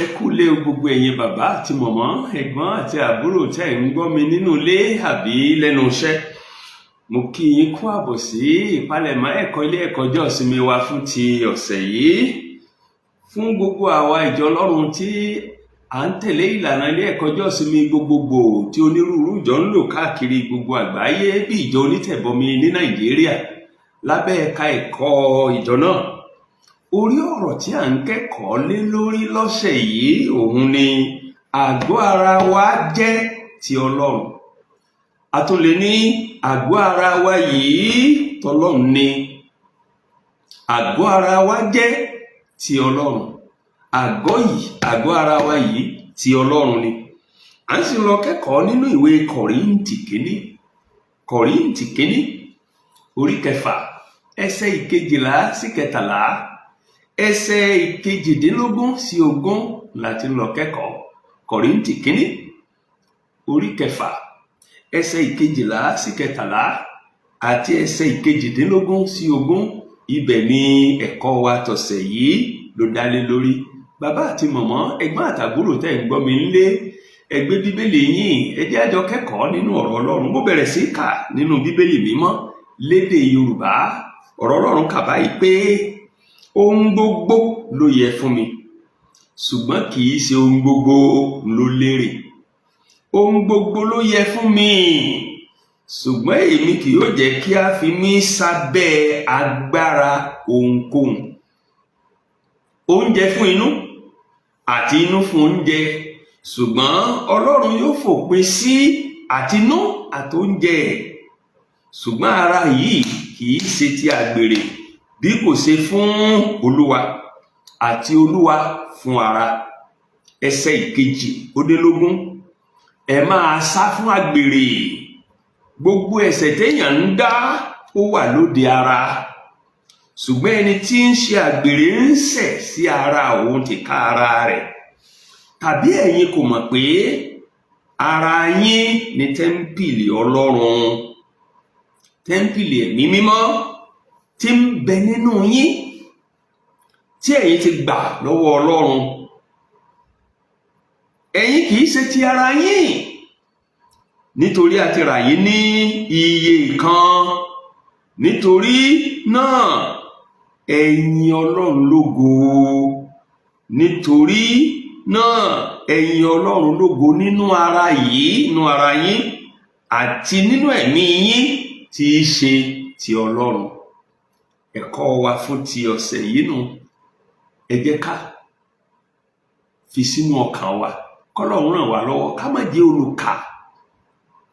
Ẹ kúlé o gbogbo ẹ̀yin bàbá àti mọ̀mọ́, ẹ̀gbọ́n àti àbúrò tẹ́ ń gbọ́ mi nínú ilé àbí lẹ́nu iṣẹ́. Mo kí yín kú àbọ̀ sí ìpalẹ̀mọ́ ẹ̀kọ́ ilé ẹ̀kọ́ ọjọ́ ìsinmi wa fún ti ọ̀sẹ̀ yìí. Fún gbogbo àwa ìjọ Ọlọ́run tí à ń tẹ̀lé ìlànà ilé ẹ̀kọ́ ọjọ́ ìsinmi gbogbogbò tí onírúurú ìjọ ń lò káàkiri gbogbo àgbáyé bí ìjọ onítẹ̀bọmi ní Nàìjíríà lábẹ́ ẹ̀ka ẹ̀kọ́ ìjọ náà. Orí ọ̀rọ̀ tí à ń kẹ́kọ̀ọ́ lé lórí lọ́sẹ̀ yìí òun ni àgọ́ ara wa jẹ́ ti Ọlọ́run. A tún lè ní àgọ́ ara wa yìí tọlọ́run ni. Àgọ́ ara wa jẹ́ ti Ọlọ́run. Àgọ́ ara wa yìí ti Ọlọ́run ni. À ń sì lọ kẹ́kọ̀ọ́ nínú ìwé Kọ́ríńtì kínní orí 6 ẹsẹ̀ 12 sí 13. Ẹsẹ̀ 18 sí 20 láti lọ kẹ́kọ̀ọ́. Kọ́ríńtì kínní orí 6 ẹsẹ̀ 12 sí 13 àti ẹsẹ̀ 18 sí 20. Ibẹ̀ ni ẹ̀kọ́ wa tọ̀sẹ̀ yìí ló dálé lórí. Bàbá àti mọ̀mọ́, ẹ̀gbọ́n àtàbúrò tẹ́ ń gbọ́ mi nílé, ẹ gbé bíbélì yín, ẹ jẹ́ a jọ kẹ́kọ̀ọ́ nínú ọ̀rọ̀ Ọlọ́run. Mo bẹ̀rẹ̀ sí kà nínú bíbélì mímọ́ lédè Yorùbá. Ọ̀rọ̀ Ọlọ́run kà báyìí pé ohun gbogbo ló yẹ fún mi, ṣùgbọ́n kì í ṣe ohun gbogbo ló lérè. Ohun gbogbo ló yẹ fún mi, ṣùgbọ́n èmi kì yóò jẹ́ kí a fi mí sábẹ́ agbára ohunkóhun. Oúnjẹ fún inú àti inú fún oúnjẹ, ṣùgbọ́n Ọlọ́run yóò fòpin sí àtinú àtóúnjẹ. Ṣùgbọ́n ara yìí kì í ṣe ti àgbèrè, bí kò ṣe fún Olúwa, àti Olúwa fún ara. Ẹsẹ̀ 18. Ẹ máa sá fún àgbèrè. Gbogbo ẹ̀ṣẹ̀ téèyàn ń dá ó wà lóde ara, ṣùgbọ́n ẹni tí ń ṣe àgbèrè ń ṣẹ̀ sí ara òun tìkára rẹ̀. Tàbí ẹ̀yin kò mọ̀ pé ara yín ni tẹ́ḿpìlì Ọlọ́run, tẹ́ḿpìlì ẹ̀mí mímọ́ tí ń bẹ nínú yín, tí ẹ̀yin ti gbà lọ́wọ́ Ọlọ́run. Ẹ̀yin kì í ṣe ti ara yín, nítorí a ti rà yín ní iye kan. Nítorí náà ẹ yìn Ọlọ́run lógo. Nítorí náà ẹ yìn Ọlọ́run lógo nínú ara yín àti nínú ẹ̀mí yín tí í ṣe ti Ọlọ́run. Ẹ̀kọ́ wa fún ti ọ̀sẹ̀ yìí nù. Ẹ jẹ́ ká fi sínú ọkàn wa, k'Ọlọ́run ràn wá lọ́wọ́ ká má jẹ́ olùkà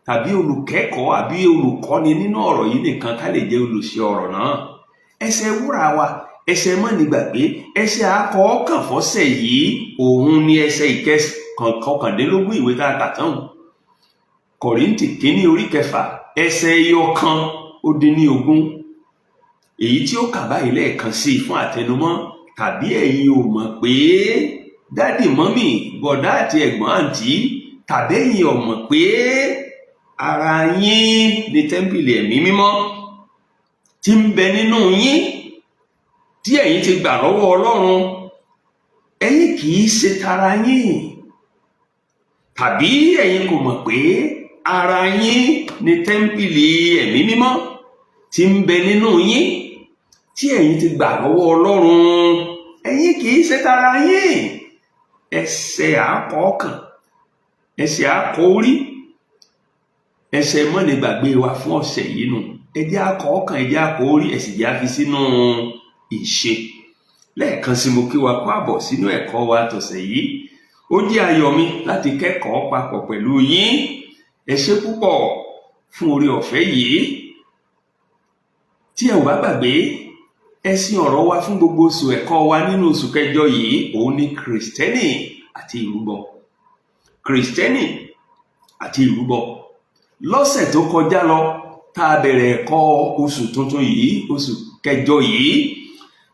tàbí olùkẹ́kọ̀ọ́ àbí olùkọ́ni nínú ọ̀rọ̀ yìí nìkan, ká lè jẹ́ olùṣe ọ̀rọ̀ náà. Ẹsẹ̀ wúrà wa, ẹsẹ̀ mọ́nigbàgbé, ẹsẹ̀ akọ̀ọ́kàn fọ́sẹ̀ yìí òun ni ẹsẹ̀ 19 ìwé tá a kà tán. Kọ́ríńtì kínní orí 6 ẹsẹ̀ 19. Èyí tí ó kà báyìí lẹ́ẹ̀kan sí fún àtẹnumọ́. Tàbí ẹ̀yin ò mọ̀ pé dádì mọ́mì, bọ̀dá àti ẹ̀gbọ́n àǹtí, tàbí ẹ̀yin ò mọ̀ pé ara yín ni tẹ́ḿpìlì ẹ̀mí mímọ́ tí ń bẹ nínú yín, tí ẹ̀yin ti gbà lọ́wọ́ Ọlọ́run. Ẹ̀yin kì í ṣe tara yín. Tàbí ẹ̀yin kò mọ̀ pé ara yín ni tẹ́ḿpìlì ẹ̀mí mímọ́ tí ń bẹ nínú yín, tí ẹ̀yin ti gbà lọ́wọ́ Ọlọ́run. Ẹ̀yin kì í ṣe tara yín. Ẹsẹ̀ àkọ́kàn, ẹsẹ̀ àkọ́rí, ẹsẹ̀ mọ́nigbàgbé wa fún ọ̀sẹ̀ yìí nù. Ẹ jẹ́ àkọ́kàn, ẹ jẹ́ àkọ́rí, ẹ sì jẹ́ a fi sínú ìṣe. Lẹ́ẹ̀kan sí mo kí wa kú àbọ̀ sínú ẹ̀kọ́ wa tọ̀sẹ̀ yìí. Ó jẹ́ ayọ̀ mi láti kẹ́kọ̀ọ́ papọ̀ pẹ̀lú yín. Ẹ ṣé púpọ̀ fún oore ọ̀fẹ́ yìí. Tí ẹ ò bá gbàgbé, ẹ̀sìn ọ̀rọ̀ wa fún gbogbo oṣù ẹ̀kọ́ wa nínú oṣù kẹjọ yìí òun ni Kristẹni àti ìrúbọ. Kristẹni àti ìrúbọ. Lọ́sẹ̀ tó kọjá lọ tá a bẹ̀rẹ̀ ẹ̀kọ́ oṣù tuntun yìí, oṣù kẹjọ yìí,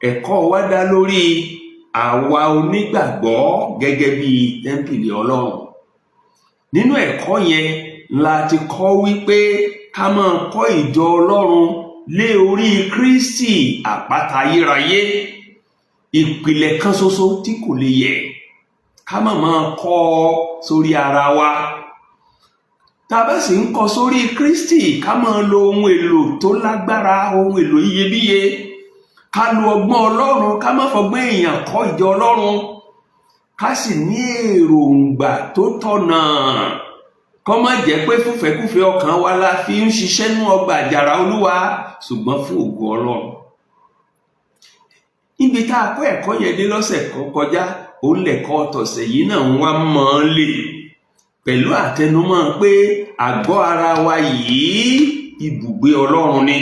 ẹ̀kọ́ wa dá lórí àwa onígbàgbọ́ gẹ́gẹ́ bí tẹ́ḿpìlì Ọlọ́run. Nínú ẹ̀kọ́ yẹn la ti kọ́ wípé ká máa kọ́ ìjọ Ọlọ́run lé orí Kristi àpáta ayérayé, ìpìlẹ̀ kan ṣoṣo tí kò lè yẹ̀. ká má máa kọ́ sórí ara wa. Tá bá sì ń kọ́ sórí Kristi, ká máa lo ohun èlò tó lágbára, ohun èlò iyebíye, ká lo ọgbọ́n Ọlọ́run, ká má fọgbọ́n èèyàn kọ́ ìjọ Ọlọ́run, ká sì ní èròǹgbà tó tọ̀nà. Kó má jẹ́ pé fúnfẹ́kúfẹ́ ọkàn wa la fi ń ṣiṣẹ́ nú ọgbà àjàrà Olúwa, ṣùgbọ́n fún ògo Ọlọ́run. Níbi tá a kọ́ ẹ̀kọ́ yẹn dé lọ́sẹ̀ kan kọjá, ó lẹ̀kọ́ tọ̀sẹ̀ yìí náà ń wá mọ́ ọ́n lè pẹ̀lú àtẹnumọ́ pé àgọ́ ara wa yìí ibùgbé Ọlọ́run ni.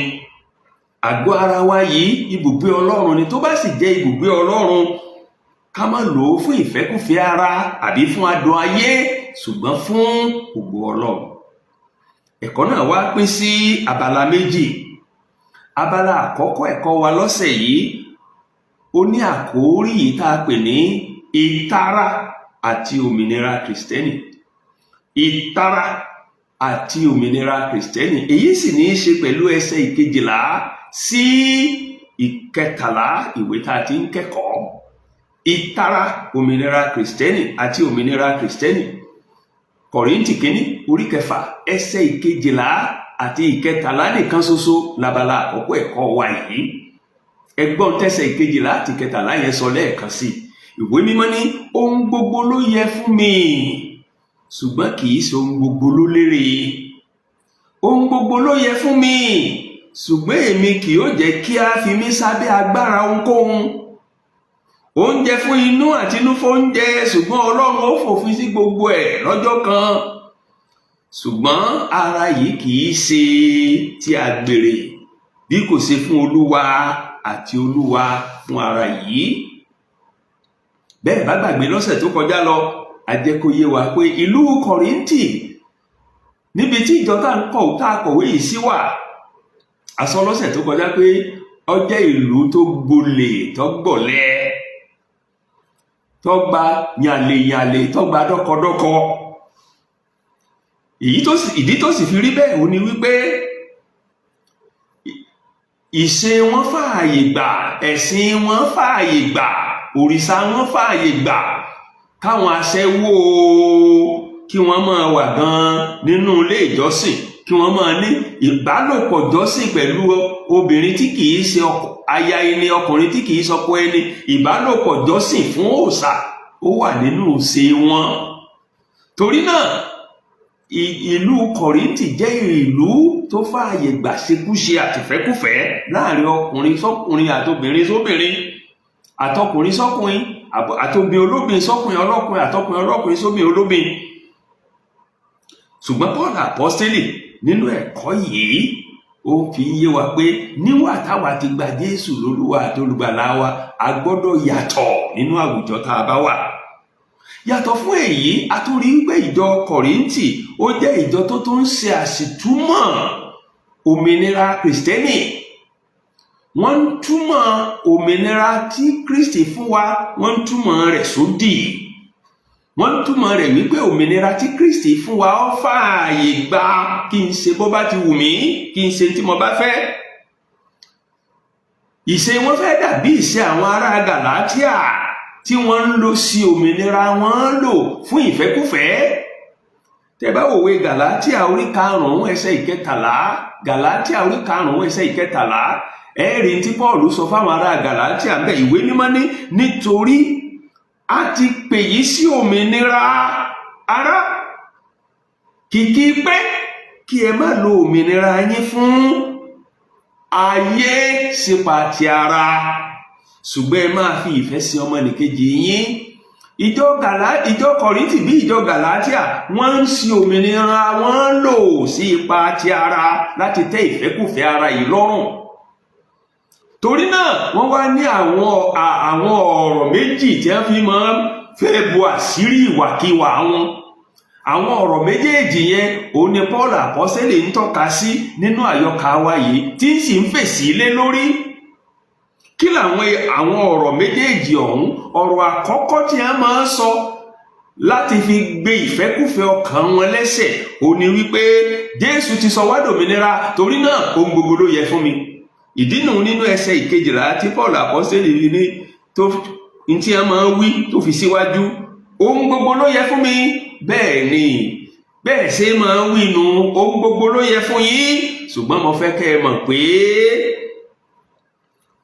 Àgọ́ ara wa yìí ibùgbé Ọlọ́run ni. Tó bá sì jẹ́ ibùgbé Ọlọ́run, ká má lò ó fún ìfẹ́kúfẹ́ ara àbí fún adùn ayé, ṣùgbọ́n fún ògo Ọlọ́run. Ẹ̀kọ́ náà wá pín sí abala méjì. Abala àkọ́kọ́ ẹ̀kọ́ wa lọ́sẹ̀ yìí ó ní àkórí yìí tá a pè ní ìtara àti òmìnira Kristẹni. Ìtara àti òmìnira Kristẹni, èyí sì ní í ṣe pẹ̀lú ẹsẹ̀ 12 sí 13 ìwé tá a ti ń kẹ́kọ̀ọ́. Ìtara, òmìnira Kristẹni àti òmìnira Kristẹni. Kọ́ríńtì kínní orí 6 ẹsẹ̀ 12 àti 13 nìkan ṣoṣo labala àkọ́kọ́ ẹ̀kọ́ wa yìí. Ẹgbọ́n tẹ́sẹ̀ 12 àti 13 yẹn sọ lẹ́ẹ̀kan sí. Ìwé mímọ́ ní ohun gbogbo ló yẹ fún mi, ṣùgbọ́n kì í ṣe ohun gbogbo ló lérè. Ohun gbogbo ló yẹ fún mi, ṣùgbọ́n èmi kì yóò jẹ́ kí a fi mí sábẹ́ agbára ohunkóhun. Oúnjẹ fún inú àti inú fóúnjẹ, ṣùgbọ́n Ọlọ́run ó fòfin sí gbogbo ẹ̀ lọ́jọ́ kan. Ṣùgbọ́n ara yìí kì í ṣe ti àgbèrè, bí kò ṣe fún Olúwa, àti Olúwa fún ara yìí. Bẹ́ẹ̀ bá gbàgbé lọ́sẹ̀ tó kọjá lọ, a jẹ́ kó yé wa pé ìlú Kọ́ríńtì, níbi tí ìjọ tá a kọ̀wé yìí sí wà, a sọ lọ́sẹ̀ tó kọjá pé ó jẹ́ ìlú tó gbolè, tó gbọ̀lẹ, tó gba yànlèyànlè, tó gba dọ́kọdọ́kọ. Ìdí tó sì fi rí bẹ́ẹ̀ ò ní wípé ìṣe wọn fààyè gbà, ẹ̀sìn wọn fààyè gbà, òrìṣà wọn fààyè gbà káwọn aṣẹ́wó kí wọ́n máa wà gan nínú ilé ìjọsìn, kí wọ́n máa ní ìbálòpọ̀ jọ́sìn pẹ̀lú obìnrin tí kìí ṣe aya ẹni, ọkùnrin tí kìí ṣọkọ ẹni. Ìbálòpọ̀ jọ́sìn fún òòṣà ó wà nínú ìṣe wọn. Torí náà ìlú Kọ́ríńtì jẹ́ ìlú tó fààyè gbà ṣekúṣe àtìfẹ́kúfẹ́ láàrin ọkùnrin sọ́kùnrin àtobìnrin sóbìnrin, àtọkùnrin sọ́kùnrin, àtobìn olóbìn sọ́kùnrin ọlọ́kùnrin, àtọkùnrin ọlọ́kùnrin sóbìn olóbìn. Ṣùgbọ́n Paul Àpọ́stélì nínú ẹ̀kọ́ yìí ó fi yé wa pé níwà táwa ti gba Jésù lólúwa àti olùgbàlà wa, a gbọ́dọ̀ yàtọ̀ nínú àwùjọ tá a bá wà. Yàtọ̀ fún èyí, a tún rí pé ìjọ Kọ́ríńtì ó jẹ́ ìjọ tó tún ń ṣe àṣìtúmọ̀ òmìnira Kristẹni. Wọ́n ń túmọ̀ òmìnira tí Kristi fún wa, wọ́n ń túmọ̀ rẹ̀ sódì. Wọ́n ń túmọ̀ rẹ̀ wípé òmìnira tí Kristi fún wa ó fààyè gbà kí n ṣe bó bá ti wù mí, kí n ṣe tí mo bá fẹ́. Ìṣe wọn fẹ́ dàbí ìṣe àwọn ará Gàlátíà tí wọ́n ń lò sí òmìnira wọn lò fún ìfẹ́kúfẹ̀ẹ́. Tẹ́ bá wòwe Gàlátíà orí 5 ẹsẹ̀ 13, Gàlátíà orí 5 ẹsẹ̀ 13, ẹ̀rí tí Paul sọ fáwọn ará Gàlátíà ń bẹ. Ìwé mímọ́ ní nítorí a ti pè yín sí òmìnira ara, kìkì pé kí ẹ má lo òmìnira yín fún ayé sípa ti ara, ṣùgbọ́n ẹ máa fi ìfẹ́ sí ọmọnìkejì yín. Ìjọ Kọ́ríńtì bí ìjọ Gàlátíà, wọ́n ń ṣi òmìnira wọn lò sí ipa ti ara láti tẹ́ ìfẹ́kùfẹ́ ara yìí lọ́rùn. Torí náà wọ́n wá ní àwọn ọ̀rọ̀ méjì tí wọ́n fi máa ń fẹ́ bu àṣírí ìwàkiwà wọn. Àwọn ọ̀rọ̀ méjèèjì yẹn òun ni Paul Àpọ́stélì ń tọ́ka sí nínú àyọkà wa yìí, tí ń sì ń fèsì lé lórí. Kí làwọn ọ̀rọ̀ méjèèjì ọ̀hún? Ọ̀rọ̀ àkọ́kọ́ tí a máa ń sọ láti fi gbé ìfẹ́kúfẹ́ ọkàn wọn lẹ́sẹ̀ ó ní wípé Jésù ti sọ wá dòmìnira, torí náà ohun gbogbo ló yẹ fún mi. Ìdí nù nínú ẹsẹ̀ 12 tí Paul Àpọ́stélì ní tí a máa ń wí tó fi síwájú ohun gbogbo ló yẹ fún mi. Bẹ́ẹ̀ ni, bẹ́ẹ̀ ṣe máa ń wínú, ohun gbogbo ló yẹ fún yín, ṣùgbọ́n mo fẹ́ kẹ́ ẹ mọ̀ pé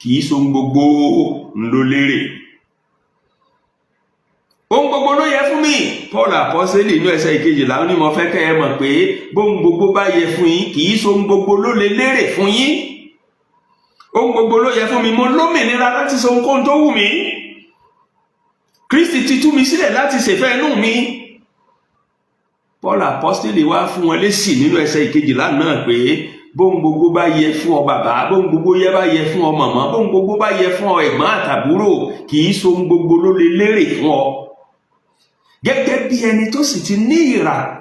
kì í ṣohun gbogbo ló lérè. Ohun gbogbo ló yẹ fún mi. Paul apọ́sítélì inú ẹsẹ̀ ìkejìlá ó ní mo fẹ́ kẹ́ ẹ mọ̀ pé bóhun gbogbo bá yẹ fún yín, kì í ṣohun gbogbo ló lè lérè fún yín. Ohun gbogbo ló yẹ fún mi, mo lómìnira láti ṣe ohunkóhun tó wù mí. Kristi ti tú mi sílẹ̀ láti ṣèfẹ́ inú mi. Paul apọ́sítélì wá fún wọn lésì nínú ẹsẹ̀ ìkejìlá náà pé bóhun gbogbo bá yẹ fún ọ bàbá, bóhun gbogbo bá yẹ fún ọ màmá, bóhun gbogbo bá yẹ fún ọ ẹ̀gbọ́n àtàbúrò, kì í ṣohun gbogbo ló lè lérè fún ọ. Gẹ́gẹ́ bí ẹni tó sì ti ní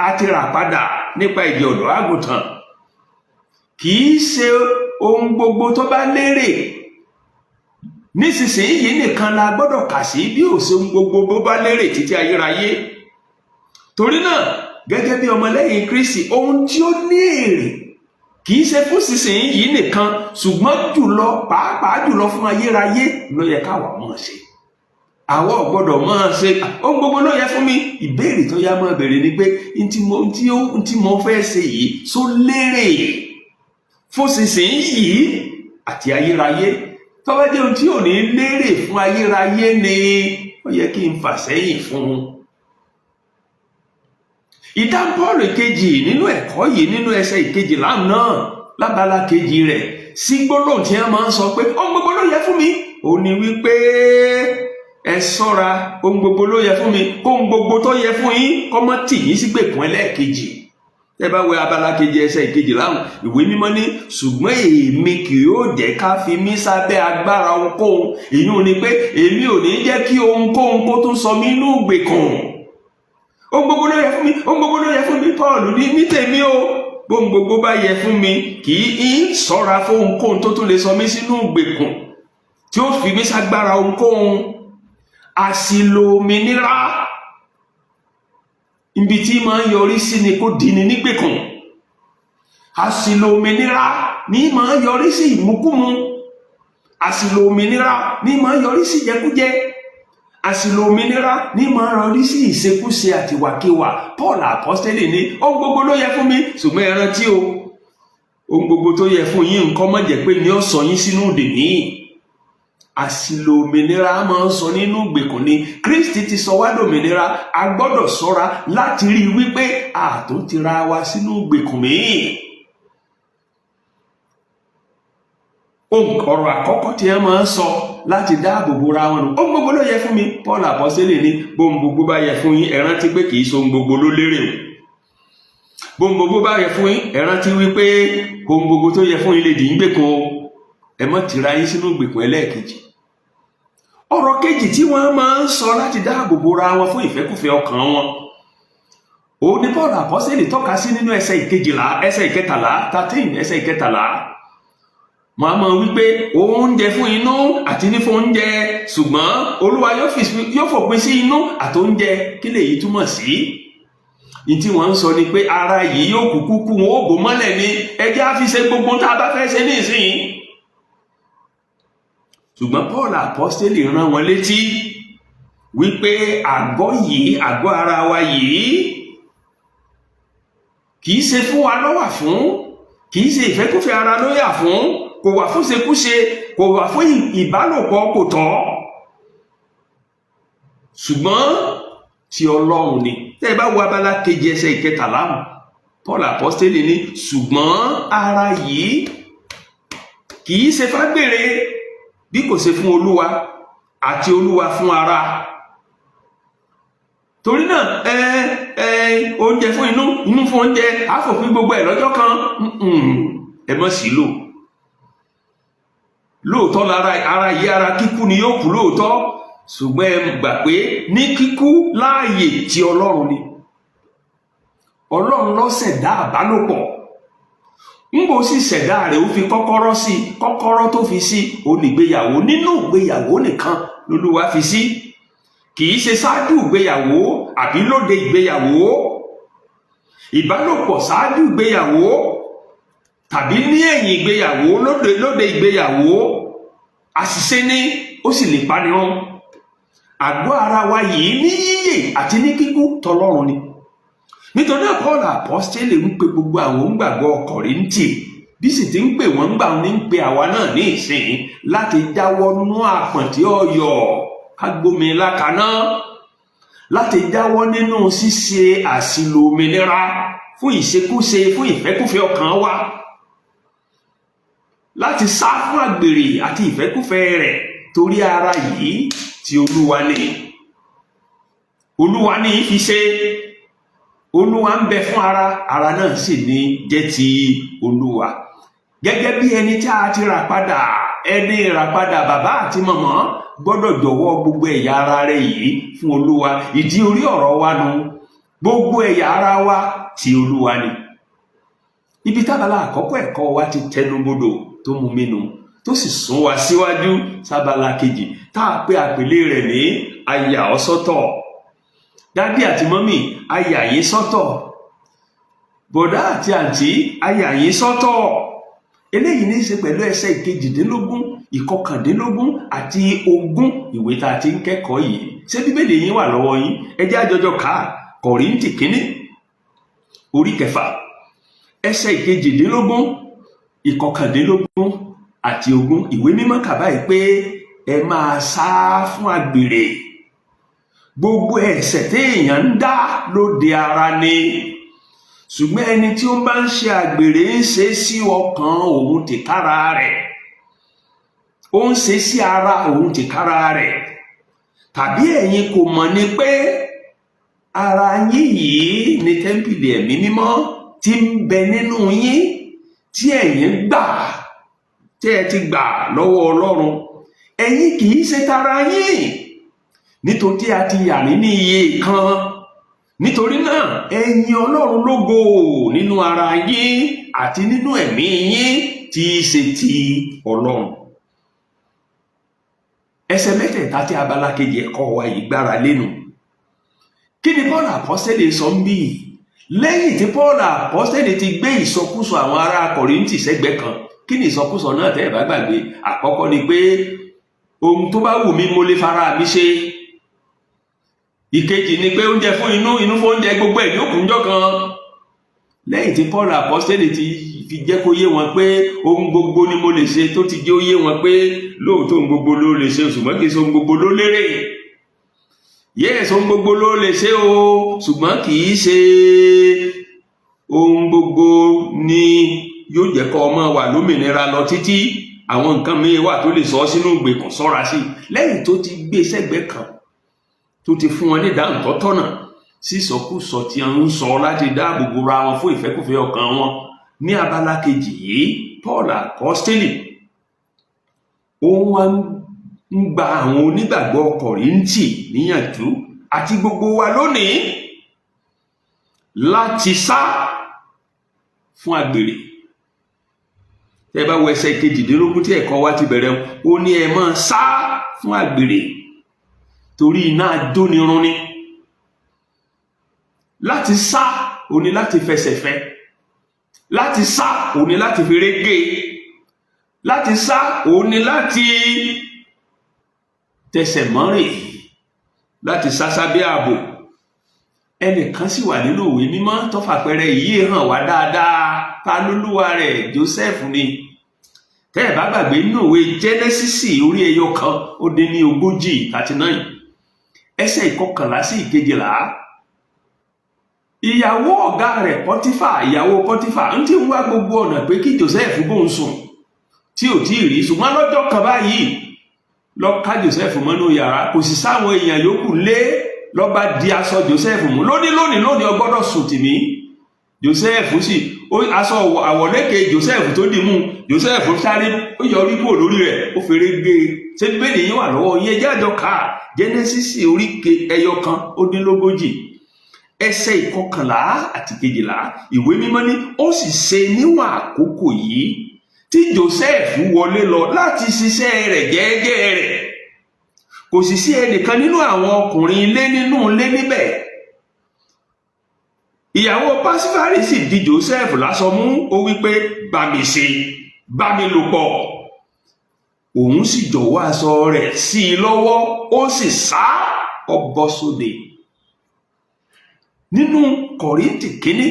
àti rà padà nípa ìjẹ ọ̀dọ́ àgùntàn, kì í ṣe ohun gbogbo tó bá lérè nísinsìnyí nìkan la gbọ́dọ̀ kà sí bí ó ṣe ohun gbogbo bó bá lérè títí ayérayé. Torí náà, gẹ́gẹ́ bí ọmọlẹ́yìn Kristi, ohun tí ó ní èrè kì í ṣe fún sísìnyí nìkan, ṣùgbọ́n jùlọ pàápàá jùlọ fún ayérayé ló yẹ káwa máa ṣe. Àwa ò gbọ́dọ̀ máa ṣe ohun gbogbo ló yẹ fún mi. Ìbéèrè tó yá máa bèrè ni pé ntí mo fẹ́ ṣe yìí só lérè fún sísìnyí àti ayérayé. Tó bá jẹ́ ohun tí ò ní lérè fún ayérayé ni ó yẹ kí n fà sẹ́yìn fún un. Ìdáhùn Pọ́ọ̀lù kejì nínú ẹ̀kọ́ yìí nínú ẹsẹ̀ ìkejìlá náà lábala kejì rẹ̀ sí gbólóhùn tí wọ́n máa ń sọ pé ohun gbogbo ló yẹ fún mi, ó ní wípé ẹ ṣọ́ra, ohun gbogbo ló yẹ fún mi, ohun gbogbo tó yẹ fún yín kó má tì yín sí gbèkùn ẹlẹ́ẹ̀kejì. Ẹ bá wo abala kejì ẹsẹ̀ ìkejìlá, ìwé mímọ́ ní ṣùgbọ́n èmi kì yóò jẹ́ ká fi mí sábẹ́ agbára ohunkóhun. Èyí ò ní pé èmi ò ní jẹ́ kí ohunkóhun kó tún sọ mí nínú ìgbèkùn. Ohun gbogbo ló yẹ fún mi, ohun gbogbo ló yẹ fún mi. Paul ní tèmi o, ohun gbogbo bá yẹ fún mi, kì í ṣọ́ra fún ohunkóhun tó tún lè sọ mí sínú ìgbèkùn, tí ó fi mí ságbára ohunkóhun. Àṣìlò òmìnira ibi tí máa ń yọrí sí ni kó dini nígbèkùn. Àṣìlò òmìnira ní máa ń yọrí sí ìmúkúmu. Àṣìlò òmìnira ní máa ń yọrí sí ìjẹkújẹ. Àṣìlò òmìnira ní máa ń yọrí sí ìṣekúṣe àti ìwàkiwà. Paul apọ́sítélì ní ohun gbogbo ló yẹ fún mi, ṣùgbọ́n ẹ rántí o, ohun gbogbo tó yẹ fún yín nǹkan má jẹ́ pé ní ó sọ yín sínú ìdè míì. Àṣìlò òmìnira máa ń sọ nínú ìgbèkùn ni. Kristi ti sọ wá dòmìnira, a gbọ́dọ̀ ṣọ́ra láti rí i wípé àtún ti ra wa sínú ìgbèkùn míì. Ọ̀rọ̀ àkọ́kọ́ tí ẹ máa ń sọ láti dáàbò bo ra wọn nù, ohun gbogbo ló yẹ fún mi. Paul apọ́sítélì ní bóhun gbogbo bá yẹ fún yín, ẹ rántí pé kì í ṣe ohun gbogbo ló lérè o. Bóhun gbogbo bá yẹ fún yín, ẹ rántí wípé ohun gbogbo tó yẹ fún yín lè dì í gbèkùn o. Ẹ má tira yín sínú ìgbèkùn ẹlẹ́ẹ̀kejì. Ọ̀rọ̀ kejì tí wọ́n máa ń sọ láti dáàbò bo ra wọn fún ìfẹ́kùfẹ́ ọkàn wọn, òun ni Paul apọ́sítélì tọ́ka sí nínú ẹsẹ̀ ìkejìlá, ẹsẹ̀ ìkẹtàlá, 13 ẹsẹ̀ ìkẹtàlá. Wọ́n á máa wípé oúnjẹ fún inú àti ní fún oúnjẹ, ṣùgbọ́n Olúwa yóò fòpin sí inú àti oúnjẹ. Kí lèyí túmọ̀ sí? Ìtí wọ́n ń sọ ni pé ara yìí yóò kúkú kú, wọn ó bò mọ́lẹ̀ ni, ẹjẹ́ á fi ṣe gbogbo tá a bá fẹ́ ṣe ní ìsìn. Ṣùgbọ́n Paul apọ́sítélì rán wọn létí wípé àgọ́ ara wa yìí kì í ṣe fún wa ló wà fún, kì í ṣe ìfẹ́kúfẹ́ ara ló yà fún, kò wà fún ṣekúṣe, kò wà fún ìbálòpọ̀ kò tọ́, ṣùgbọ́n ti Ọlọ́run ni. Tẹ́ ẹ bá wo abala kejì ẹsẹ̀ ìkẹtàlá, Paul apọ́sítélì ní ṣùgbọ́n ara yìí kì í ṣe fágbèrè bí kò ṣe fún Olúwa, àti Olúwa fún ara. Torí náà oúnjẹ fún inú fún oúnjẹ, àfòfin gbogbo ẹ̀ lọ́jọ́ kan. Ẹ mọ̀ sí lò. Lóòótọ́ ara yìí ara kíkú ni yóò kú lóòótọ́, ṣùgbọ́n ẹ gbà pé ní kíkú láàyè tí Ọlọ́run ni. Ọlọ́run ló ṣẹ̀dá àbálòpọ̀. Ńgbò sì ṣẹ̀dá rẹ̀ ó fi kọ́kọ́rọ́ sí, kọ́kọ́rọ́ tó fi sí onígbéyàwó. Nínú ìgbéyàwó nìkan l'Olúwa fi sí, kì í ṣe ṣáájú ìgbéyàwó àbí lóde ìgbéyàwó. Ìbálòpọ̀ ṣáájú ìgbéyàwó tàbí ní ẹ̀yìn ìgbéyàwó, lóde ìgbéyàwó, àṣìṣe ni, ó sì lè panirun. àgọ́ ara wa yìí ní yíyè àti ní kíkú tọlọ́run ni. Nítorí náà Paul apostole ń pe gbogbo àwọn onígbàgbọ́ Kọ́ríńtì bí sì ti ń pè wọ́n gbà ní ń pe àwa náà ní ìsìn láti jáwọ́ nú àpọ̀ntí ọ̀yọ́ ká gbómi lákaná, láti jáwọ́ nínú ṣíṣe àṣìlò òmìnira fún ìṣekúṣe fún ìfẹ́kúfẹ́ ọkàn wa, láti sá fún àgbèrè àti ìfẹ́kúfẹ́ rẹ̀, torí ara yìí tí Olúwa ní fi ṣe. Olúwa ń bẹ fún ara náà sì ní jẹ́ ti Olúwa. Gẹ́gẹ́ bí ẹni tí a ti rà padà, ẹni ìràpadà bàbá àti màmá gbọ́dọ̀ jọ̀wọ́ gbogbo ẹ̀yà ara rẹ̀ yìí fún Olúwa. Ìdí orí ọ̀rọ̀ wa nu, gbogbo ẹ̀yà ara wa ti Olúwa ni. Ibi tábàlà àkọ́kọ́ ẹ̀kọ́ wa ti tẹnubodò tó mú mi nù, tó sì sún wa síwájú sábàlà kejì tá a pè àpèlé rẹ̀ ní àyà ọ́ sọ́tọ̀. Dádì àti mọ́mì, àyà yín sọ́tọ̀. Bọ̀dá àti àǹtí, àyà yín sọ́tọ̀. Eléyìí ní í ṣe pẹ̀lú ẹsẹ̀ ìkejìdínlógún, ìkọkàndínlógún àti 20 ìwé tá a ti ń kẹ́kọ̀ọ́ yìí. Ṣé Bíbélì yín wà lọ́wọ́ yín? Ẹ jẹ́ àjọjọ ká Kọ́ríńtì kínní orí 6 ẹsẹ̀ ìkejìdínlógún, ìkọkàndínlógún àti 20. Ìwé mímọ́ kà báyìí pé ẹ máa sá fún àgbèrè. Gbogbo ẹ̀ṣẹ̀ téèyàn ń dá lóde ara ni, ṣùgbọ́n ẹni tí ó bá ń ṣe àgbèrè ń ṣe sí ọkàn òun tìkára rẹ̀, ó ń ṣe sí ara òun tìkára rẹ̀. Tàbí ẹ̀yin kò mọ̀ ni pé ara yín yìí ni tẹ́ḿpìlì ẹ̀mí mímọ́ tí ń bẹ nínú yín, tí ẹ̀yin gbà, tí ẹ ti gbà lọ́wọ́ Ọlọ́run. Ẹ̀yin kì í ṣe tara yín, nítorí a ti yà ní iye kan. Nítorí náà ẹ yìn Ọlọ́run lógo nínú ara yín àti nínú ẹ̀mí yín tí í ṣe ti Ọlọ́run. Ẹsẹ̀ mẹ́tẹ̀ẹ̀ta tí abala kejì ẹ̀kọ́ wa yìí gbára lénu. Kí ni Paul apostole sọ ń bí? Lẹ́yìn tí Paul apostole ti gbé ìsọkúsọ àwọn ará Kọ́ríńtì sẹ́gbẹ́ kan, kí ni ìsọkúsọ náà tẹ́ ẹ bá gbàgbé? Àkọ́kọ́ ni pé ohun tó bá wù mí mo lè fara mi ṣe. Ìkejì ni pé oúnjẹ fún inú fún oúnjẹ, gbogbo ẹ̀ yóò kúnjọ́ kan. Lẹ́yìn tí Paul apostole ti fi jẹ́ kó yé wọn pé ohun gbogbo ni mo lè ṣe, tó ti jẹ́ ó yé wọn pé lóòótọ́ ohun gbogbo ló lè ṣe, ṣùgbọ́n kì í ṣe ohun gbogbo ló lérè. Yes, ohun gbogbo ló lè ṣe o, ṣùgbọ́n kì í ṣe ohun gbogbo ni yóò jẹ́ kó ọmọ wà lómìnira lọ títí. Àwọn nǹkan mìíràn wà tó lè sọ sínú ìgbèkùn, ṣọ́ra sí. Lẹ́yìn tó ti gbé sẹ́gbẹ́ kan, tó ti fún wọn ní ìdáhùn tó tọ̀nà sí ìsọkúsọ tí a ń sọ láti dáàbò bo ra wọn fún ìfẹ́kúfẹ́ ọkàn wọn, ní abala kejì yìí Paul apostole ó wá ń gba àwọn onígbàgbọ́ Kọ́ríńtì níyànjú àti gbogbo wa lónìí láti sá fún àgbèrè. Tẹ́ bá wo ẹsẹ̀ kejìdínlógún tí ẹ̀kọ́ wa ti bẹ̀rẹ̀, ó ní ẹ máa sá fún àgbèrè, torí iná ajónirun ni. Láti sá ó ní láti fẹsẹ̀ fẹ́, láti sá ó ní láti fi régé, láti sá ó ní láti tẹsẹ̀ mọ́rìn, láti sá sábẹ́ ààbò. Ẹnìkan sì wà nínú ìwé mímọ́ tó fàpẹẹrẹ yìí hàn wá dáadáa. Ta lolúwa rẹ̀? Jósẹ́fù ni. Tẹ́ ẹ bá gbàgbé nínú ìwé Jẹ́nẹ́sísì orí 1:39 ẹsẹ̀ 11 sí 12. Ìyàwó ọ̀gá rẹ̀ Pọ́tífà, ìyàwó Pọ́tífà ń tí ń wá gbogbo ọ̀nà pé kí Jósẹ́fù bóun sùn tí ò tí ì rí, ṣùgbọ́n lọ́jọ́ kan báyìí lọ ká Jósẹ́fù mọ́nú yàrá, kò sì sáwọn èèyàn yòókù lé, ló bá di aṣọ Jósẹ́fù mú. Lónìí o gbọ́dọ̀ sùn tì mí. Jósẹ́fù sì aṣọ àwọ̀lẹ́kẹ̀ Jósẹ́fù tó dì mú, Jósẹ́fù sáré ó yọrí kúrò lórí rẹ̀, ó fèrè gbé. Ṣé Bíbélì yín wà lọ́wọ́ yín? Jẹ́ àjọ ká Jẹ́nẹ́sísì orí 1:39 ẹsẹ̀ 11 àti 12. Ìwé mímọ́ ní ó sì ṣe níwọ̀n àkókò yìí tí Jósẹ́fù wọlé lọ láti ṣiṣẹ́ rẹ̀ gẹ́gẹ́ rẹ̀, kò sì sí ẹnìkan nínú àwọn ọkùnrin ilé nínú ilé níbẹ̀. Ìyàwó Pọ́tífárì sì di Jósẹ́fù láṣọ mú, ó wí pé bá mi ṣe, bá mi lò pọ̀. Òun sì jọ̀wọ́ aṣọ rẹ̀ sí i lọ́wọ́, ó sì sá ó bọ́ sóde. Nínú Kọ́ríńtì kínní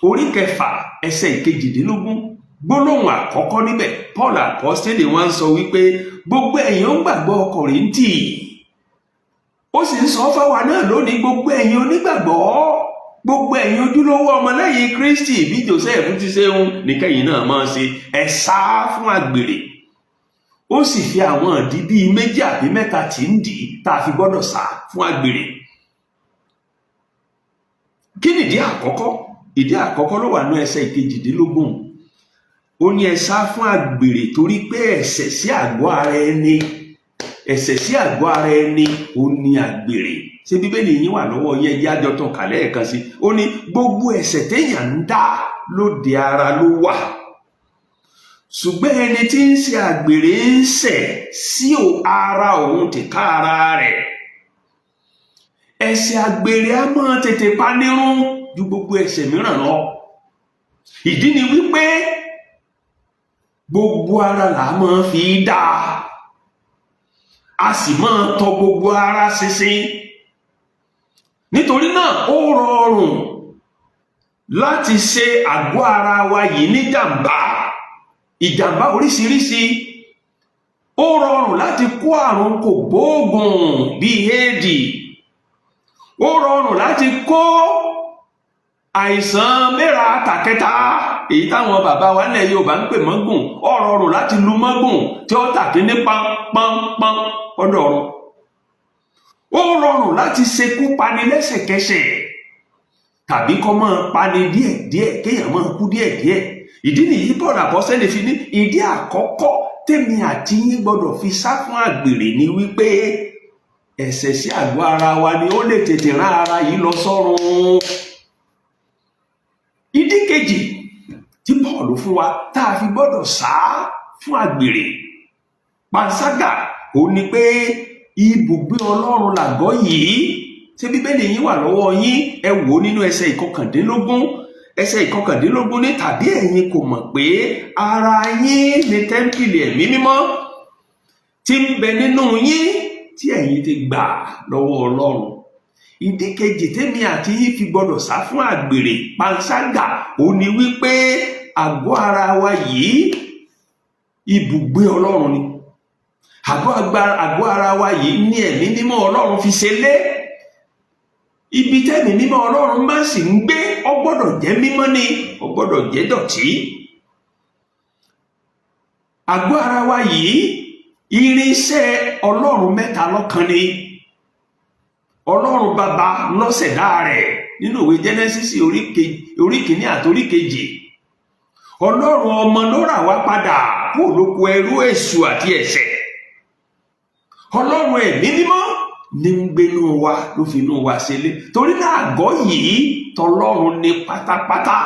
orí 6 ẹsẹ̀ 22 gbólóhùn àkọ́kọ́ níbẹ̀ Paul apostoli wọ́n sọ wípé gbogbo ẹ̀yin onígbàgbọ́ Kọ́ríńtì, ó sì ń sọ fáwa náà lónìí, gbogbo ẹ̀yin onígbàgbọ́, gbogbo ẹ̀yin ojúlówó ọmọlẹ́yìn Kristi bí Joseph ti ṣe ń nìkẹyìn náà máa ṣe, ẹ sá fún àgbèrè. Ó sì fi àwọn ìdí bíi 2 àbí 3 tí ń dì í tá a fi gbọ́dọ̀ sá fún àgbèrè. Kí ni ìdí àkọ́kọ́? Ìdí àkọ́kọ́ ló wà ní ẹsẹ̀ 22. Ó ní ẹ sá fún àgbèrè torí pé ẹ̀ṣẹ̀ sí àgọ́ ara ẹni, ẹ̀ṣẹ̀ sí àgọ́ ara ẹni ó ní àgbèrè. Ṣé Bíbélì yín wà lọ́wọ́ yẹn jẹ́ àjọtọ̀ kàlẹ́ ẹ̀kan sí? Ó ní gbogbo ẹ̀ṣẹ̀ téèyàn ń dá lóde ara ló wà, ṣùgbọ́n ẹni tí ń ṣe àgbèrè ń ṣẹ̀ sí ara òun tìka ara rẹ̀. Ẹ̀ṣẹ̀ àgbèrè á máa tètè panirun ju gbogbo ẹ̀ṣẹ̀ mìíràn lọ. Ìdí ni wípé gbogbo ara là máa fi dá, a sì máa tọ gbogbo ara ṣinṣin. Nítorí náà ó rọrùn láti ṣe àgọ́ ara wa yìí ní ìjàmbá oríṣiríṣi. Ó rọrùn láti kó àrùn kògbóògùn bíi éèdì. Ó rọrùn láti kó àìsàn mẹ́ra tàkẹ́ta, èyí táwọn bàbá wa nílẹ̀ Yorùbá ń pè mọ́gùn. Ó rọrùn láti lu mọ́gùn tí ó tàkí ní pánpánpán ọdọọrùn. Ó rọrùn láti ṣekú pani lẹ́sẹ̀kẹsẹ̀ tàbí kó máa pani díẹ̀díẹ̀, kéèyàn máa kú díẹ̀díẹ̀. Ìdí nìyí Paul apostoli fi ní ìdí àkọ́kọ́ tèmi àti yín gbọ́dọ̀ fi sá fún àgbèrè ni wípé ẹ̀ṣẹ̀ sí àgọ́ ara wa ni ó lè tètè rán ara yìí lọ sọ́run. Ìdí kejì tí Paul fún wa tá a fi gbọ́dọ̀ sá fún àgbèrè, panṣágà, ó ní pé ibùgbé Ọlọ́run làgọ́ yìí. Ṣé Bíbélì yín wà lọ́wọ́ yín? Ẹ wò nínú ẹsẹ̀ 19. Ẹsẹ̀ 19 ní tàbí ẹ̀yin kò mọ̀ pé ara yín ni tẹ́ḿpìlì ẹ̀mí mímọ́ tí ń bẹ nínú yín tí ẹ̀yin ti gbà lọ́wọ́ Ọlọ́run. Ìdí kejì tèmi àti yín fi gbọ́dọ̀ sá fún àgbèrè, panṣágà, ó ní wípé àgọ́ ara wa yìí ibùgbé Ọlọ́run ni. Àgọ́ ara wa yìí ní ẹ̀mí mímọ́ Ọlọ́run fi ṣe lé. Ibi tẹ́mi mímọ́ Ọlọ́run máa sì ń gbé, ó gbọ́dọ̀ jẹ́ mímọ́ ni, ó gbọ́dọ̀ jẹ́ dọ̀tí. Àgọ́ ara wa yìí irinṣẹ́ Ọlọ́run mẹ́ta lọ́kan ni. Ọlọ́run bàbá ló ṣẹ̀dá rẹ̀ nínú ìwé Genesis orí 1 àti orí 2. Ọlọ́run ọmọ ló rà wá padà kúrò lóko ẹrú èṣù àti ẹ̀ṣẹ̀. Ọlọ́run ẹ̀mí mímọ́ ní ń gbénú wa, ló fi inú wa ṣe lé. Torí náà àgọ́ yìí tọlọ́run ní pátápátá.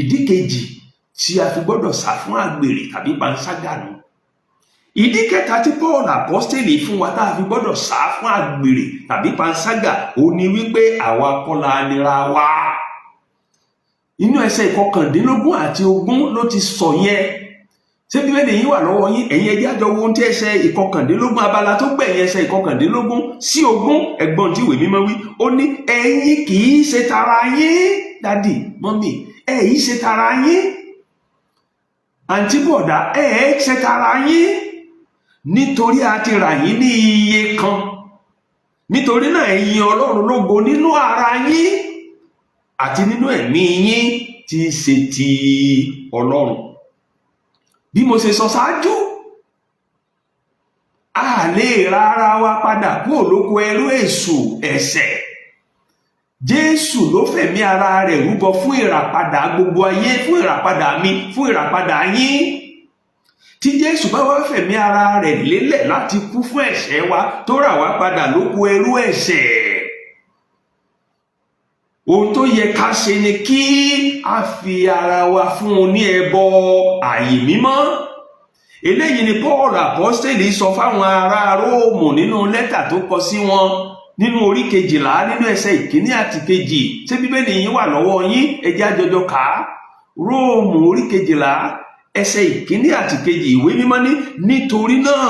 Ìdí kejì tí a fi gbọ́dọ̀ sá fún àgbèrè tàbí panṣágà nù. Ìdí kẹta tí Paul apostoli fún wa tá a fi gbọ́dọ̀ sá fún àgbèrè tàbí panṣágà, ó ní wípé àwa kọ́ la nira wa. Inú ẹsẹ̀ 19 àti 20 ló ti sọ yẹn. Ṣé Bíbélì yín wà lọ́wọ́ yín? Ẹ̀yin ẹjẹ́ àjọ wo tí ẹsẹ̀ 19 abala tó gbẹ̀yìn ẹsẹ̀ 19 sí 20 ẹ̀gbọ́n tí ìwé mímọ́ wí. Ó ní ẹ̀yin kì í ṣe tara yín, dádì, mọ́mì, ẹ̀yin ṣe tara yín, àǹtí bọ̀dá, ṣe tara yín, nítorí a ti rà yín ní iye kan. Nítorí náà ẹ yìn Ọlọ́run lógo nínú ara yín àti nínú ẹ̀mí yín tí í ṣe ti Ọlọ́run. Bí mo ṣe sọ ṣáájú, a lè ra ara wa padà kúrò lóko ẹrú èṣù ẹ̀ṣẹ̀. Jésù ló fẹ̀mí ara rẹ̀ rúbọ fún ìràpadà gbogbo ayé, fún ìràpadà mi, fún ìràpadà yín. Tí Jésù bá wá fẹ̀mí ara rẹ̀ lélẹ̀ láti kú fún ẹ̀ṣẹ̀ wa, tó rà wá padà lóko ẹrú ẹ̀ṣẹ̀, ohun tó yẹ ká ṣe ni kí a fi ara wa fún un ní ẹbọ ààyè mímọ́. Eléyìí ni Paul apostoli sọ fáwọn ará Róòmù nínú lẹ́tà tó kọ sí wọn nínú orí 12 nínú ẹsẹ̀ 1 àti 2. Ṣé Bíbélì yín wà lọ́wọ́ yín? Ẹ jẹ́ a jọjọ kà á. Róòmù orí 12 ẹsẹ̀ ìkíní àti kejì ìwé mímọ́ ní nítorí náà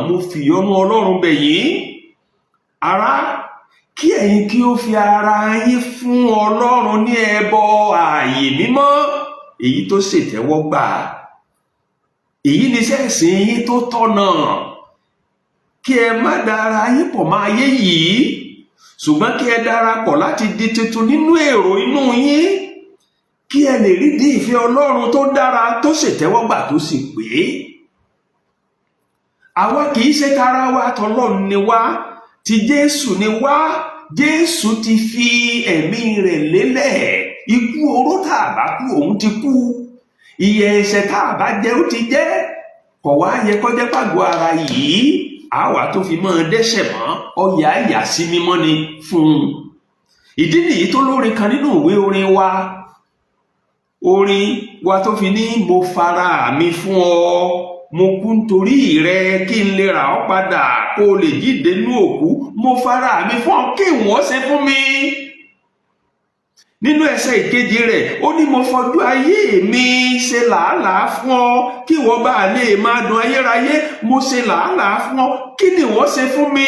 mo fìyọ́nú Ọlọ́run bẹ̀ yín ará, kí ẹ̀yin kí ó fi ara yín fún Ọlọ́run ní ẹbọ ààyè mímọ́ èyí tó ṣètẹ́wọ́gbà. Èyí ni iṣẹ́ ìsìn yín tó tọ̀nà. Kí ẹ má dára yín pọ̀ mọ́ ayé yìí, ṣùgbọ́n kí ẹ darapọ̀ láti di tuntun nínú èrò inú yín, kí ẹ lè rí di ìfẹ́ Ọlọ́run tó dára, tó ṣètẹ́wọ́gbà, tó sì pé. Àwa kì í ṣe tara wa, tọlọ́run ni wá, ti Jésù ni wá. Jésù ti fi ẹ̀mí rẹ̀ lélẹ̀. Ikú oró tá a bá kú, òun ti kú. Ìyè ẹ̀ṣẹ̀ tá a bá jẹ, ó ti jẹ. Kò wá yẹ kó jẹ́ pàgọ́ ara yìí àwa tó fi máa dẹ́ṣẹ̀ mọ́, ọ̀yà ìyàsí mímọ́ ni fún un. Ìdí nìyí tó lórin kan nínú ìwé orin wa tó fi ní mo fara mi fún ọ, mo kú nítorí rẹ kí n lè rà ọ́ padà kó o lè jíǹde nínú òkú, mo fara mi fún ọ kí ìwọ ṣe fún mi. Nínú ẹsẹ̀ ìkejì rẹ̀ ó ní mo fọjú ayé mi ṣe làálàá fún ọ kí ìwọ bá lè máa dùn ayérayé, mo ṣe làálàá fún ọ kí ni ìwọ ṣe fún mi.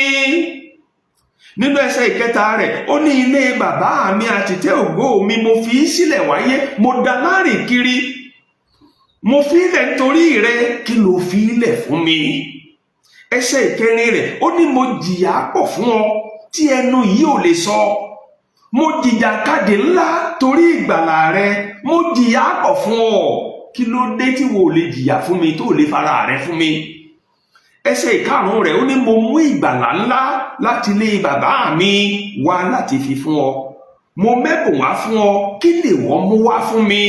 Nínú ẹsẹ̀ ìkẹta rẹ̀ ó ní ilé bàbá mi àti ìtẹ́ ògo mi mo fi sílẹ̀ wáyé, mo dá lárìn kiri, mo fi ilẹ̀ nítorí rẹ kí ló fi ilẹ̀ fún mi. Ẹsẹ̀ ìkẹrin rẹ̀ ó ní mo jìyà pọ̀ fún ọ tí ẹnu yìí ò lè sọ, mo jìjàkadì ńlá torí ìgbàlà rẹ, mo jìyà pọ̀ fún ọ, kí ló dé tí wo lè jìyà fún mi tó lè fara rẹ fún mi. Ẹsẹ̀ ìkarùn-ún rẹ̀ ó ní mo mú ìgbàlà ńlá láti ilé bàbá mi wá láti fi fún ọ, mo mẹ́bùn wá fún ọ, kí lè wọ́n mú wá fún mi.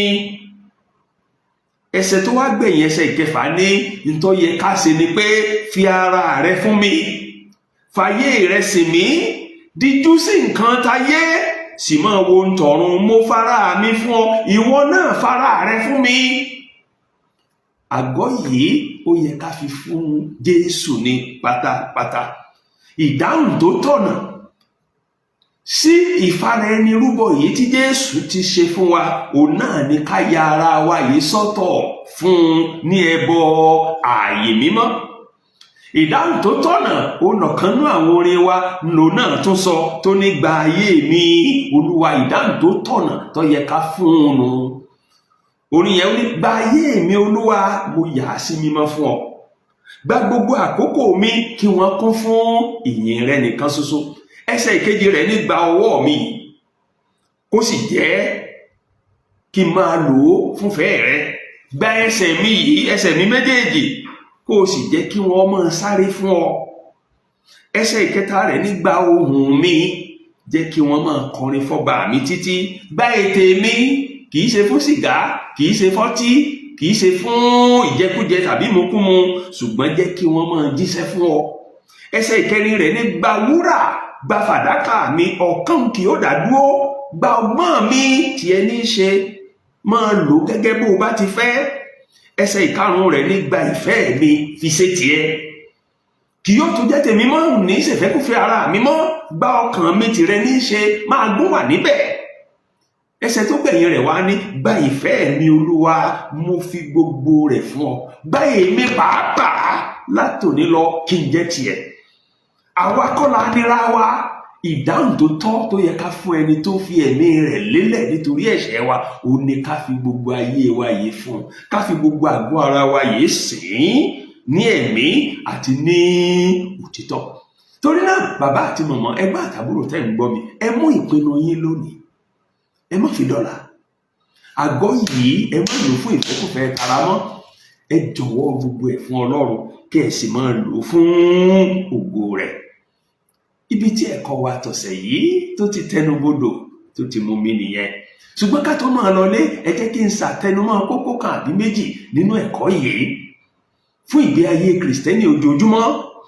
Ẹsẹ̀ tó wá gbẹ̀yìn ẹsẹ̀ ìkẹfà ní ntọ́ yẹ ká ṣe ni pé fi ara rẹ fún mi, fàyè rẹ sìn mí, díjú sí nǹkan táyé, sì máa wo ntọ̀run, mo fara mi fún ọ, ìwọ náà fara rẹ fún mi. Àgọ́ yìí ó yẹ ká fi fún Jésù ní pátápátá. Ìdáhùn tó tọ̀nà sí ìfara ẹni rúbọ yìí tí Jésù ti ṣe fún wa, òun náà ni ká ya ara wa yìí sọ́tọ̀ fún un ní ẹbọ ààyè mímọ́. Ìdáhùn tó tọ̀nà onàkanú àwọn orin wa lò náà tún sọ tó ní gba ayé mi Olúwa. Ìdáhùn tó tọ̀nà tó yẹ ká fún un nù. Orin yẹn ní gba ayé mi Olúwa, mo yà á sí mímọ́ fún ọ. Gba gbogbo àkókò mi kí wọ́n kún fún ìyìn rẹ nìkan ṣoṣo. Ẹsẹ̀ ìkejì rẹ̀ ní gba ọwọ́ mi kó sì jẹ́ kí n máa lò ó fúnfẹ́ rẹ. Gba ẹsẹ̀ mi yìí, ẹsẹ̀ mi méjèèjì, kó o sì jẹ́ kí wọ́n máa sáré fún ọ. Ẹsẹ̀ ìkẹta rẹ̀ ní gba ohùn mi, jẹ́ kí wọ́n máa kọrin fọ́ba mi títí. Gba ètè mi, kì í ṣe fún sìgá, kì í ṣe fọ́tí, kì í ṣe fún ìjẹkújẹ tàbí ìmukúmu, ṣùgbọ́n jẹ́ kí wọ́n máa jíṣẹ́ fún ọ. Ẹsẹ̀ ìkẹrin rẹ̀ ní gba wúrà, gba fàdákà mi, ọ̀kan kì ó dá dúró. Gba ọgbọ́n mi tí ẹ ní í ṣe, máa lò gẹ́gẹ́ bó o bá ti fẹ́. Ẹsẹ̀ ìkarùn-ún rẹ̀ ní gba ìfẹ́ mi fi ṣe tiẹ̀, kì yóò tó jẹ́ tèmi mọ́, ní ìṣẹ̀fẹ́kúfẹ́ ara mi mọ́. Gba ọkàn mi tìrẹ ní í ṣe, máa gún wà níbẹ̀. Ẹsẹ̀ tó gbẹ̀yìn rẹ̀ wá ní gba ìfẹ́ mi Olúwa, mo fi gbogbo rẹ̀ fún ọ. Gba èmi pàápàá látòní lọ kí n jẹ́ tiẹ̀. Àwa kọ́ la nira wa. Ìdáhùn tó tọ́ tó yẹ ká fún ẹni tó fi ẹ̀mí rẹ̀ lélẹ̀ nítorí ẹ̀ṣẹ̀ wa, ó ní ká fi gbogbo ayé wa yìí fún, ká fi gbogbo àgọ́ ara wa yìí sìn ní ẹ̀mí àti ní òtítọ́. Torí náà bàbá àti màmá, ẹgbẹ́ àtàbúrò tẹ́ ń gbọ́ mi, ẹ mú ìpinnu yín lónìí, ẹ má fi dọ́là. Àgọ́ yìí ẹ má lò fún ìfẹ́kùfẹ́ tara mọ́, ẹ jọ̀wọ́ gbogbo ẹ̀ fún Ọlọ́run kí ẹ sì máa lò fún ògo rẹ̀. Ibi tí ẹ̀kọ́ wa tọ̀sẹ̀ yìí tó ti tẹnubodò tó ti mú mi nìyẹn. Ṣùgbọ́n ká tó máa lọlé, ẹ jẹ́ kí n ṣàtẹnumọ́ kókó kan àbí méjì nínú ẹ̀kọ́ yìí fún ìgbé ayé Kìrìsìtẹ́nì ojoojúmọ́.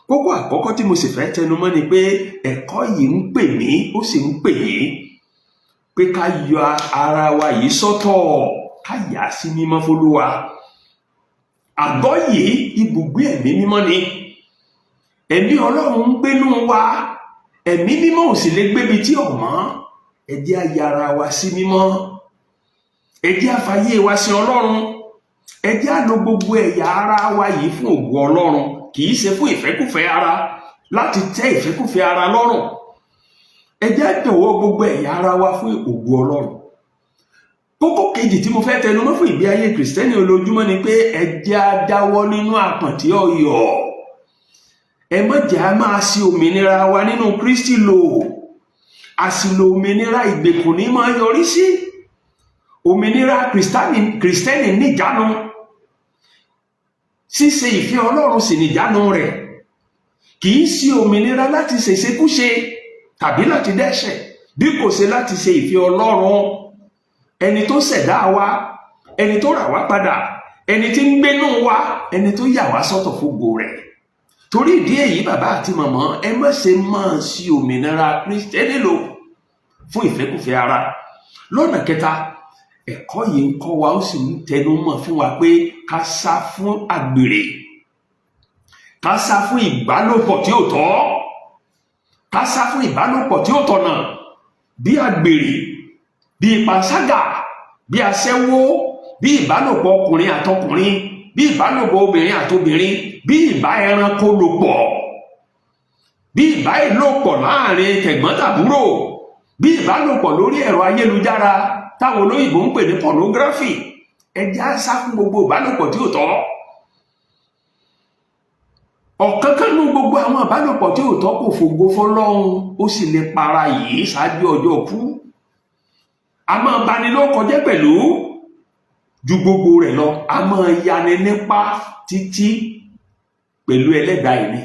Kókó àkọ́kọ́ tí mo sì fẹ́ tẹnumọ́ ni pé ẹ̀kọ́ yìí ń pè mí, ó sì ń pè yín pé ká yọ ara wa yìí sọ́tọ̀, ká yà á sí mímọ́ f'Olúwa. Àgọ́ yìí ibùgbé ẹ̀mí mímọ́ ni. Ẹ̀mí Ọlọ́run ń gbénú wa. Ẹ̀mí mímọ́ ò sì lè gbébi tí ò mọ́. Ẹ jẹ́ á ya ara wa sí mímọ́. Ẹ jẹ́ á fàyè wa sí Ọlọ́run. ẹ jẹ́ á lo gbogbo ẹ̀yà ara wa yìí fún ògo Ọlọ́run, kì í ṣe fún ìfẹ́kùfẹ́ ara, láti tẹ́ ìfẹ́kùfẹ́ ara lọ́rùn. ẹ jẹ́ á jọ̀wọ́ gbogbo ẹ̀yà ara wa fún ògo Ọlọ́run. kókó kejì tí mo fẹ́ tẹnu mọ́ fún ìgbé ayé kìrìsìtẹ́nì olójúmọ́ ni pé ẹ jẹ́ á jáwọ́ nínú àpọ̀ntí ọ̀yọ́. ẹ má jẹ́ á máa ṣì òmìnira wa nínú Kristi lò. àṣìlò òmìnira ìgbèkùn ní máa yọrí sí. òmìnira kìrìsìtẹ́nì níjánu, ṣíṣe ìfẹ́ Ọlọ́run sì níjánu rẹ̀. kì í ṣe òmìnira láti ṣèṣekúṣe tàbí láti dẹ́ṣẹ̀, bí kò ṣe láti ṣe ìfẹ́ Ọlọ́run, ẹni tó ṣẹ̀dá wa, ẹni tó rà wá padà, ẹni tí ń gbénú wa, ẹni tó yà wá sọ́tọ̀ fógo rẹ̀. torí ìdí èyí, bàbá àti màmá, ẹ má ṣe máa ṣì òmìnira kìrìsìtẹ́nì lò fún ìfẹ́kùfẹ́ ara. lọ́nà kẹta, ẹ̀kọ́ yìí ń kọ́ wa, ó sì ń tẹnu mọ́ fún wa pé ká sá fún àgbèrè, ká sá fún ìbálòpọ̀ tí ò tọ́, ká sá fún ìbálòpọ̀ tí ò tọ̀nà, bí àgbèrè, bí panṣágà, bí aṣẹ́wó, bí ìbálòpọ̀ ọkùnrin àtọkùnrin, bí ìbálòpọ̀ obìnrin àtobìnrin, bí ìbá ẹranko lò pọ̀, bí ìbá ìlòpọ̀ láàrin tẹ̀gbọ́n-tàbúrò, bí ìbálòpọ̀ lórí ẹ̀rọ ayélujára táwọn olóyìnbó ń pè ní pornography. ẹ jẹ́ á sá fún gbogbo ìbálòpọ̀ tí ò tọ́. ọ̀kánkán nínú gbogbo àwọn ìbálòpọ̀ tí ò tọ́ kò fògo fọ́lọ́run, ó sì lè para yìí ṣáájú ọjọ́ kú. a máa bani lórúkọ jẹ́ pẹ̀lú, ju gbogbo rẹ̀ lọ, a máa yani nípa títí pẹ̀lú ẹlẹ́dàá ẹni,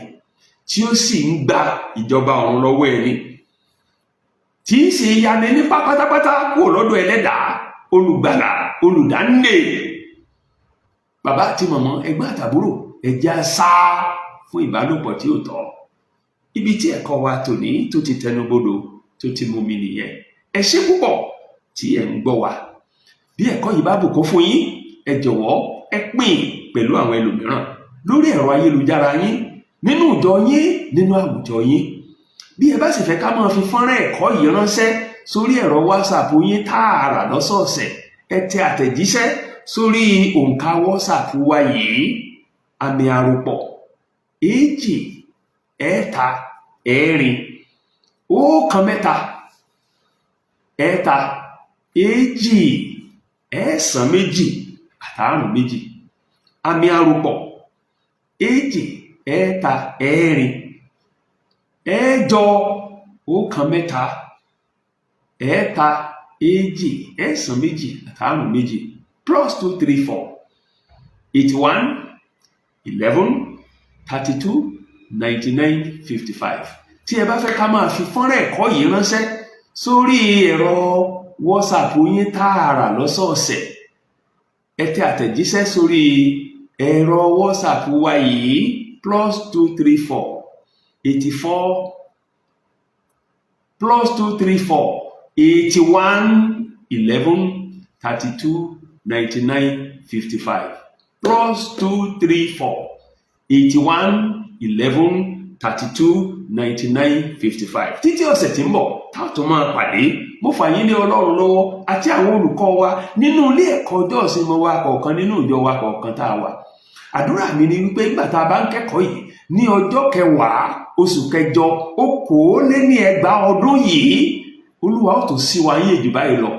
tí ó sì ń gba ìjọba ọ̀run lọ́wọ́ ẹni, tí í ṣe yani nípa pátápátá kúrò lọ́dọ̀ ẹlẹ́dàá, olùgbàlà, olùdáǹdè. bàbá àti màmá, ẹ̀gbọ́n àtàbúrò, ẹ jẹ́ á sá fún ìbálòpọ̀ tí ò tọ́. ibi tí ẹ̀kọ́ wa tòní tó ti tẹnubodò tó ti mú mi nìyẹn. ẹ ṣé púpọ̀ tí ẹ ń gbọ́ wa. bí ẹ̀kọ́ yìí bá bùkún fún yín, ẹ jọ̀wọ́ ẹ pín pẹ̀lú àwọn ẹlòmíràn lórí ẹ̀rọ ayélujára yín, nínú ìjọ yín, nínú àwùjọ yín. bí ẹ bá sì fẹ́ ká máa fi fọ́nrán ẹ̀kọ́ yìí ránṣẹ́ sórí ẹ̀rọ WhatsApp yín tààrà lọ́sọ̀ọ̀sẹ̀, ẹ tẹ àtẹ̀jíṣẹ́ sórí òǹkà WhatsApp wa yìí: àmì àròpọ̀ 2 ẹ̀ta 4 1 mẹ́ta 2 9 2 5 àmì àròpọ̀ 2 ẹ̀ta 4 1 mẹ́ta 2 9 2 5 +234 81 11 32 99 55. tí ẹ bá fẹ́ ká máa fi fọ́nrán ẹ̀kọ́ yìí ránṣẹ́ sórí ẹ̀rọ WhatsApp yín tààrà lọ́sọ̀ọ̀sẹ̀, ẹ tẹ àtẹ̀jíṣẹ́ sórí ẹ̀rọ WhatsApp wa yìí: +234 84 +234 81 11 32 99 55 +234 81 11 32 99 55. títí ọ̀sẹ̀ tí ń bọ̀ táwọn tó máa pàdé, mo fà yín lé Ọlọ́run lọ́wọ́ àti àwọn olùkọ́ wa nínú ilé ẹ̀kọ́ ọjọ́ ìsinmi wa kọ̀ọ̀kan, nínú ìjọ wa kọ̀ọ̀kan tá a wà. àdúrà mi ni wípé nígbà tá a bá ń kẹ́kọ̀ọ́ yìí ní ọjọ́ 10 oṣù kẹjọ 2024 ọdún yìí, Olúwa ó tó ṣí wa yé jù báyìí lọ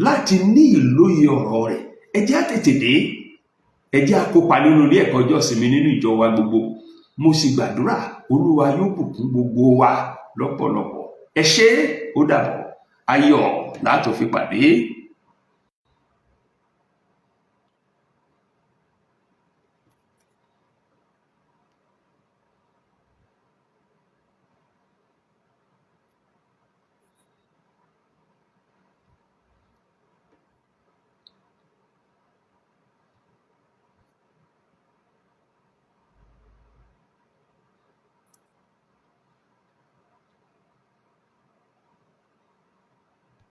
láti ní ìlóye ọ̀rọ̀ rẹ̀. ẹ jẹ́ á tètè dé, ẹ jẹ́ á kópa nínú ilé ẹ̀kọ́ ọjọ́ ìsinmi nínú ìjọ wa gbogbo. mo sì gbàdúrà Olúwa yóò bùkún gbogbo wa lọ́pọ̀lọpọ̀. ẹ ṣé, ó dàbọ̀, ayọ̀ la tó fi pàdé.